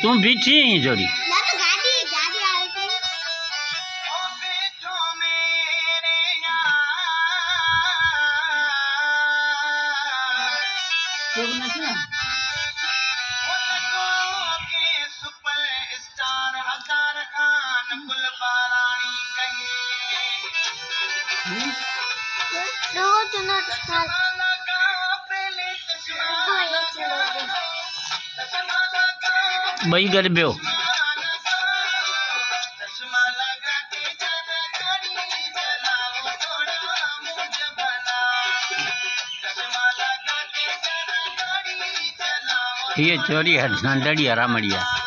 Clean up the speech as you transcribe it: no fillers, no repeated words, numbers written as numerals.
तू बीठी ही जोड़ी बई घर बियो ये चोरी है डड़ी हरा मड़िया।